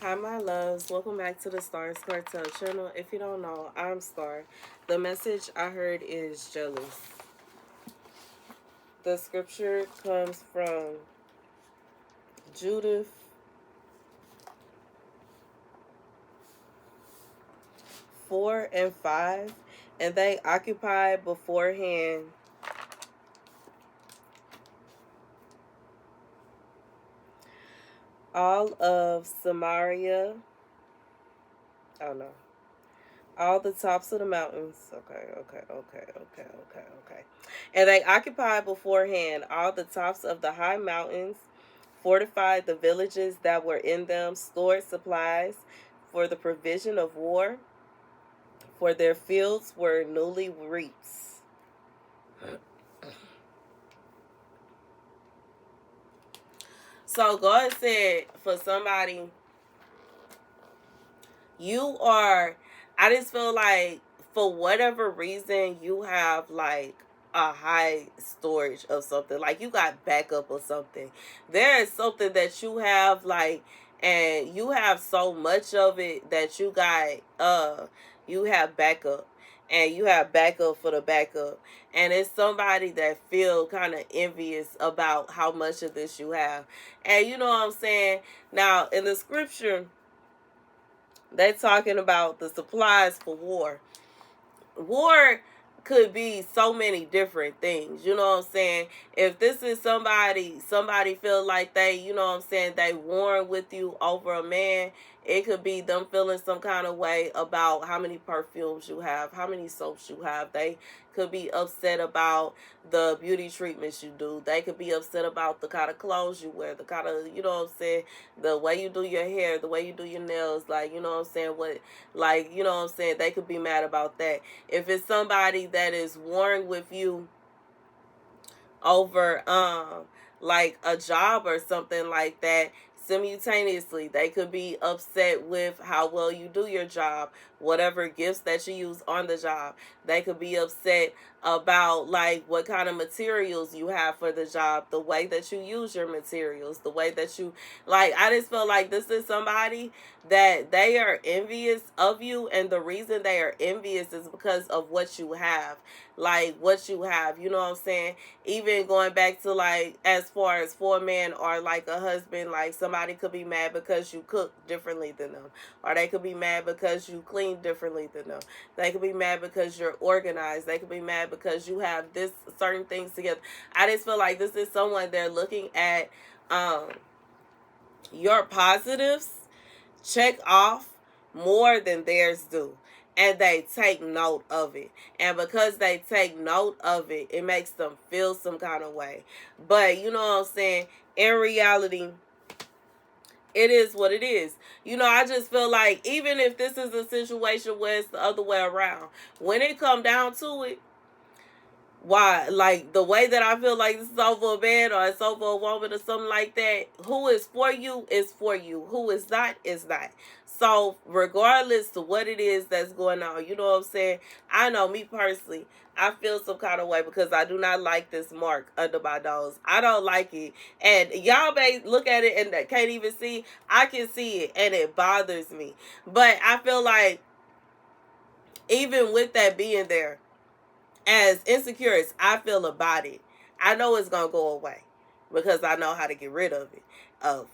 Hi, my loves. Welcome back to the Starscartel channel. If you don't know, I'm Star. The message I heard is jealous. The scripture comes from Judith 4 and 5. And they occupied beforehand all of Samaria. Oh no. All the tops of the mountains. Okay. And they occupied beforehand all the tops of the high mountains, fortified the villages that were in them, stored supplies for the provision of war, for their fields were newly reaped. So God said for somebody, you are, I just feel like for whatever reason you have like a high storage of something, like you got backup or something. There is something that you have like, and you have so much of it that you have backup, and you have backup for the backup, and it's somebody that feel kind of envious about how much of this you have. And you know what I'm saying? Now in the scripture, they're talking about the supplies for war. War could be so many different things. You know what I'm saying? If this is somebody feel like they, you know what I'm saying, they warn with you over a man, it could be them feeling some kind of way about how many perfumes you have, how many soaps you have. They could be upset about the beauty treatments you do. They could be upset about the kind of clothes you wear, the kind of, you know what I'm saying, the way you do your hair, the way you do your nails, like, you know what I'm saying, what, like, you know what I'm saying, they could be mad about that. If it's somebody that is warring with you over like a job or something like that, simultaneously they could be upset with how well you do your job, whatever gifts that you use on the job. They could be upset about like what kind of materials you have for the job, the way that you use your materials, the way that you, like, I just feel like this is somebody that they are envious of you, and the reason they are envious is because of what you have, like what you have, you know what I'm saying? Even going back to like as far as for a man or like a husband, like somebody could be mad because you cook differently than them, or they could be mad because you clean differently than them. They could be mad because you're organized. They could be mad because you have this certain things together. I just feel like this is someone, they're looking at um your positives check off more than theirs do, and they take note of it, and because they take note of it, it makes them feel some kind of way. But you know what I'm saying, in reality, it is what it is. You know, I just feel like even if this is a situation where it's the other way around, when it come down to it, why, like the way that I feel like this is over a man or it's over a woman or something like that, who is for you is for you, who is not is not. So regardless to what it is that's going on, you know what I'm saying, I know me personally, I feel some kind of way because I do not like this mark under my nose. I don't like it, and y'all may look at it and can't even see. I can see it and it bothers me, but I feel like even with that being there, as insecure as I feel about it, I know it's gonna go away because I know how to get rid of it.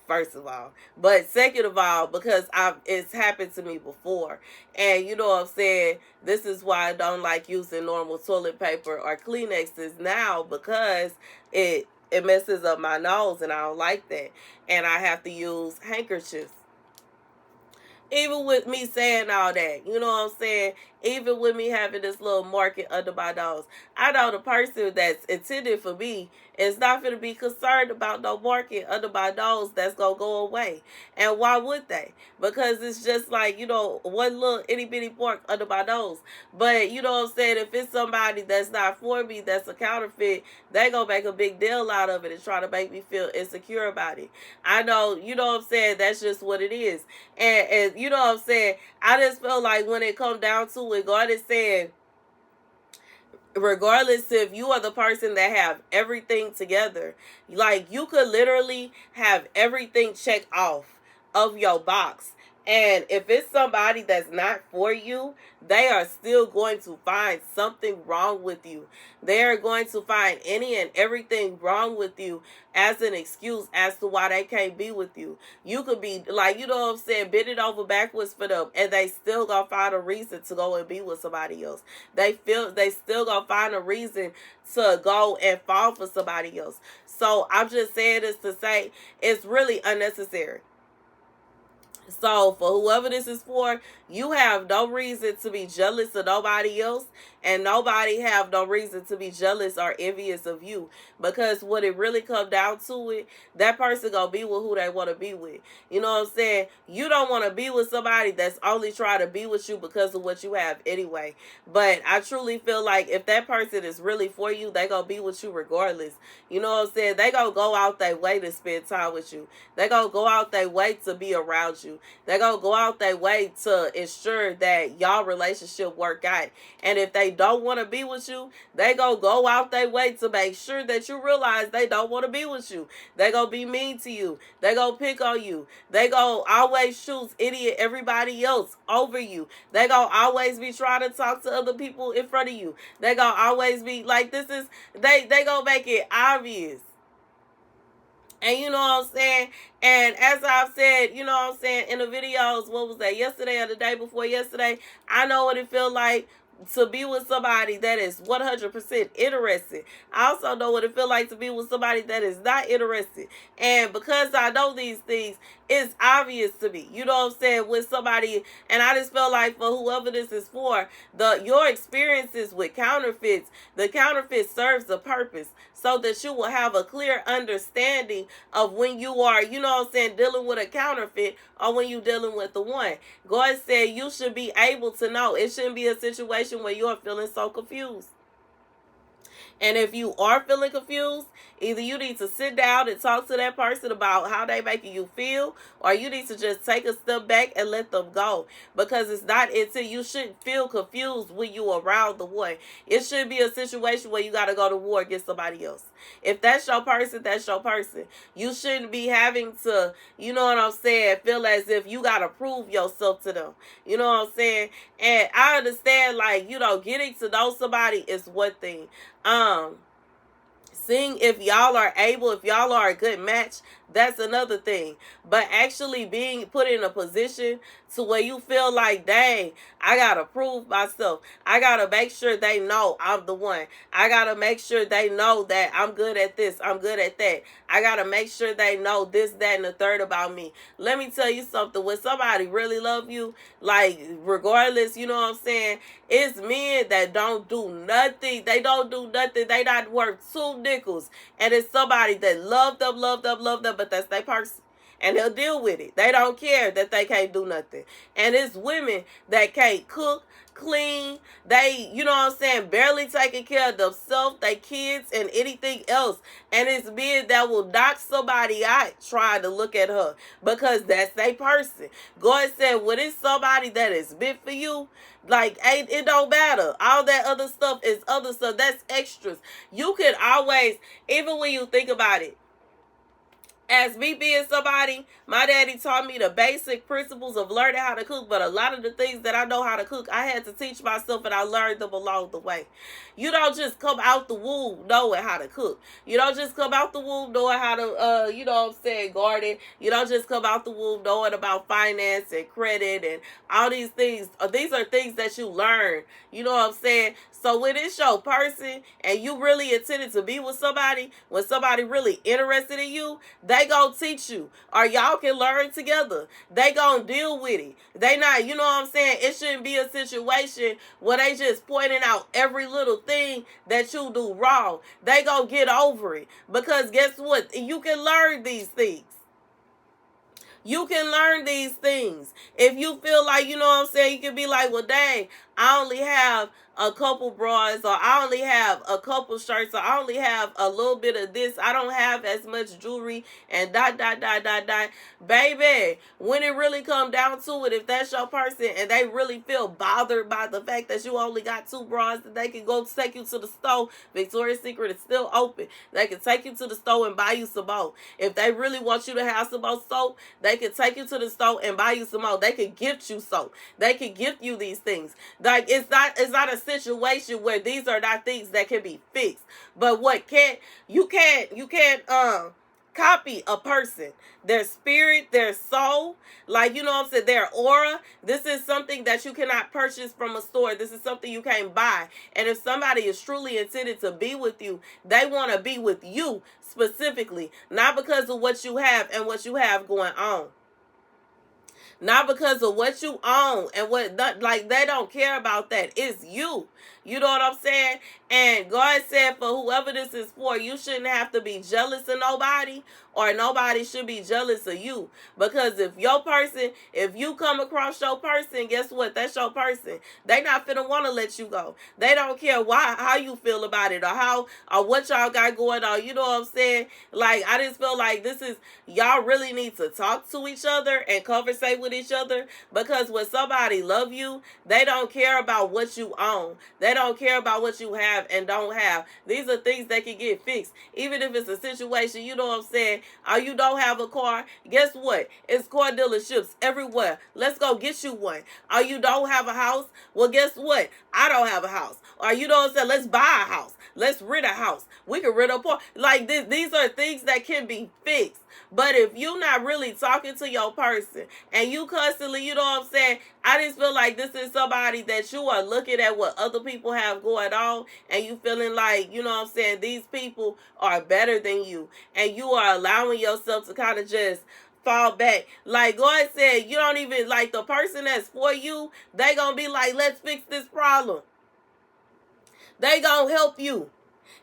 First of all, but second of all, because it's happened to me before, and you know what I'm saying. This is why I don't like using normal toilet paper or Kleenexes now, because it messes up my nose, and I don't like that, and I have to use handkerchiefs. Even with me saying all that, you know what I'm saying? Even with me having this little market under my nose, I know the person that's intended for me is not going to be concerned about no market under my nose that's going to go away. And why would they? Because it's just like, you know, one little itty bitty mark under my nose. But, you know what I'm saying? If it's somebody that's not for me, that's a counterfeit, they going to make a big deal out of it and try to make me feel insecure about it. I know, you know what I'm saying? That's just what it is. And you know what I'm saying? I just feel like when it comes down to it, God is saying, regardless if you are the person that have everything together, like you could literally have everything checked off of your box. And if it's somebody that's not for you, they are still going to find something wrong with you. They are going to find any and everything wrong with you as an excuse as to why they can't be with you. You could be like, you know what I'm saying, bend it over backwards for them, and they still gonna find a reason to go and be with somebody else. They still gonna find a reason to go and fall for somebody else. So I'm just saying this to say it's really unnecessary. So for whoever this is for, you have no reason to be jealous of nobody else, and nobody have no reason to be jealous or envious of you, because when it really come down to it, that person gonna be with who they want to be with. You know what I'm saying? You don't want to be with somebody that's only trying to be with you because of what you have anyway. But I truly feel like if that person is really for you, they gonna be with you regardless. You know what I'm saying? They gonna go out their way to spend time with you. They gonna go out their way to be around you. They gonna go out their way to ensure that y'all relationship work out. And if they don't want to be with you, they gonna go out their way to make sure that you realize they don't want to be with you. They gonna be mean to you. They gonna pick on you. They gonna always choose everybody else over you. They gonna always be trying to talk to other people in front of you. They gonna always be like, they gonna make it obvious. And you know what I'm saying? And as I've said, you know what I'm saying, in the videos, what was that, yesterday or the day before yesterday, I know what it feels like to be with somebody that is 100% interested. I also know what it feels like to be with somebody that is not interested. And because I know these things, it's obvious to me. You know what I'm saying? With somebody, and I just feel like for whoever this is for, your experiences with counterfeits, the counterfeit serves a purpose so that you will have a clear understanding of when you are, you know what I'm saying, dealing with a counterfeit or when you're dealing with the one. God said you should be able to know. It shouldn't be a situation where you're feeling so confused. And if you are feeling confused, either you need to sit down and talk to that person about how they making you feel, or you need to just take a step back and let them go. Because it's not until you shouldn't feel confused when you around the one. It should be a situation where you got to go to war against somebody else. If that's your person, that's your person. You shouldn't be having to, you know what I'm saying, feel as if you got to prove yourself to them. You know what I'm saying? And I understand, like, you know, getting to know somebody is one thing. Seeing if y'all are able, if y'all are a good match, that's another thing. But actually being put in a position to where you feel like, dang, I gotta prove myself. I gotta make sure they know I'm the one. I gotta make sure they know that I'm good at this, I'm good at that. I gotta make sure they know this, that, and the third about me. Let me tell you something. When somebody really love you, like, regardless, you know what I'm saying, it's men that don't do nothing. They don't do nothing. They not worth 2 nickels. And it's somebody that love them, but that's their person. And they'll deal with it. They don't care that they can't do nothing. And it's women that can't cook, clean, they, you know what I'm saying, barely taking care of themselves, their kids, and anything else. And it's men that will knock somebody out trying to look at her because that's their person. God said, when it's somebody that is meant for you, like, it don't matter. All that other stuff is other stuff. That's extras. You can always, even when you think about it, as me being somebody, my daddy taught me the basic principles of learning how to cook, but a lot of the things that I know how to cook, I had to teach myself, and I learned them along the way. You don't just come out the womb knowing how to cook. You don't just come out the womb knowing how to, you know what I'm saying, garden. You don't just come out the womb knowing about finance and credit and all these things. These are things that you learn. You know what I'm saying? So when it's your person and you really intended to be with somebody, when somebody really interested in you, they gonna teach you, or y'all can learn together. They gonna deal with it. They not, you know what I'm saying? It shouldn't be a situation where they just pointing out every little thing that you do wrong. They gonna get over it, because guess what? You can learn these things. You can learn these things. If you feel like, you know what I'm saying, you can be like, well, dang, I only have a couple bras, or I only have a couple shirts, or I only have a little bit of this, I don't have as much jewelry, and dot dot dot dot dot. Baby, when it really come down to it, if that's your person and they really feel bothered by the fact that you only got 2 bras, that they can go take you to the store. Victoria's Secret is still open. They can take you to the store and buy you some more. If they really want you to have some more soap, they can take you to the store and buy you some more. They can gift you soap. They can gift you these things. Like, it's not a situation where these are not things that can be fixed. But what you can't copy a person, their spirit, their soul, like, you know what I'm saying, their aura. This is something that you cannot purchase from a store. This is something you can't buy. And if somebody is truly intended to be with you, they want to be with you specifically, not because of what you have and what you have going on. Not because of what you own and what, like, they don't care about that. It's you. You know what I'm saying? And God said, for whoever this is for, you shouldn't have to be jealous of nobody, or nobody should be jealous of you. Because if you come across your person, guess what? That's your person. They not finna want to let you go. They don't care how you feel about it, or what y'all got going on. You know what I'm saying? Like, I just feel like y'all really need to talk to each other and conversate with each other. Because when somebody love you, they don't care about what you own. They don't care about what you have and don't have. These are things that can get fixed. Even if it's a situation, you know what I'm saying, you don't have a car, guess what? It's car dealerships everywhere. Let's go get you one. You don't have a house, well, guess what? I don't have a house. Or you know what I'm saying, let's buy a house. Let's rent a house. We can rent a car. Like, these are things that can be fixed. But if you're not really talking to your person and you constantly, you know what I'm saying, I just feel like this is somebody that you are looking at what other people have going on, and you feeling like, you know what I'm saying, these people are better than you, and you are allowing yourself to kind of just fall back. Like God said, you don't even, like, the person that's for you, they gonna be like, let's fix this problem. They gonna help you.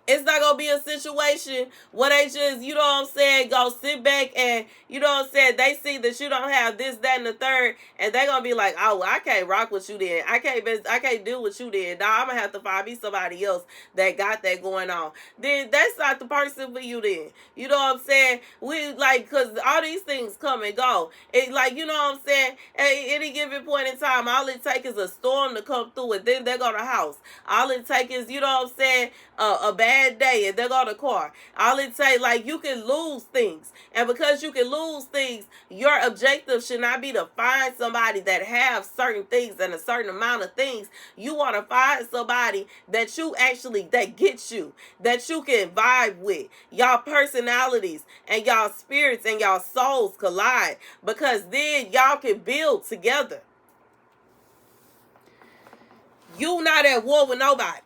It's not going to be a situation where they just, you know what I'm saying, go sit back and, you know what I'm saying, they see that you don't have this, that, and the third, and they're going to be like, oh, well, I can't rock with you then. I can't deal with you then. Now I'm going to have to find me somebody else that got that going on. Then that's not the person for you then. You know what I'm saying? Because all these things come and go. It, like, you know what I'm saying, at any given point in time, all it takes is a storm to come through it. Then they're going to house. All it takes is, you know what I'm saying, a bad day and they got a car. All it say, like, you can lose things, and because you can lose things, your objective should not be to find somebody that have certain things and a certain amount of things. You want to find somebody that gets you, that you can vibe with. Y'all personalities and y'all spirits and y'all souls collide, because then y'all can build together. You not at war with nobody.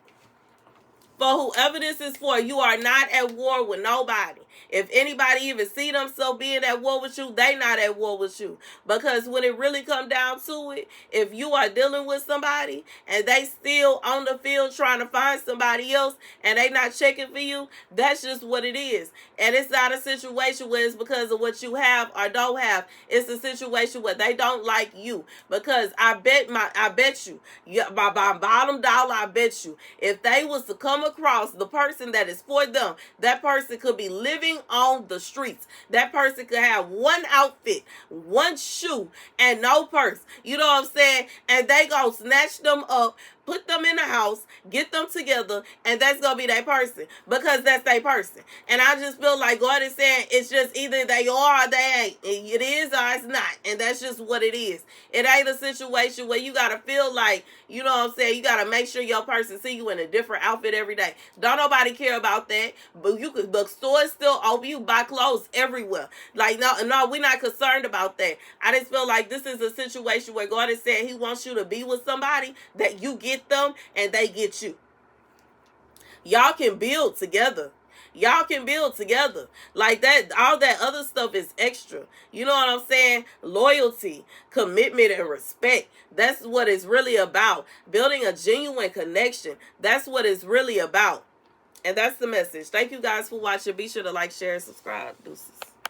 For whoever this is for, you are not at war with nobody. If anybody even see themselves being at war with you, they not at war with you. Because when it really come down to it, if you are dealing with somebody and they still on the field trying to find somebody else and they not checking for you, that's just what it is. And it's not a situation where it's because of what you have or don't have. It's a situation where they don't like you. Because I bet you, by bottom dollar, I bet you, if they was to come across the person that is for them, that person could be living on the streets. That person could have one outfit, one shoe, and no purse. You know what I'm saying? And they gonna snatch them up, put them in the house, get them together, and that's going to be their person, because that's their person. And I just feel like God is saying it's just either they are or they ain't. It is or it's not, and that's just what it is. It ain't a situation where you got to feel like, you know what I'm saying, you got to make sure your person see you in a different outfit every day. Don't nobody care about that, but the store is still open. You buy clothes everywhere. Like, no, we're not concerned about that. I just feel like this is a situation where God is saying he wants you to be with somebody that you get them and they get you. Y'all can build together. Y'all can build together. Like that, all that other stuff is extra. You know what I'm saying? Loyalty, commitment, and respect. That's what it's really about. Building a genuine connection. That's what it's really about. And that's the message. Thank you guys for watching. Be sure to like, share, and subscribe. Deuces.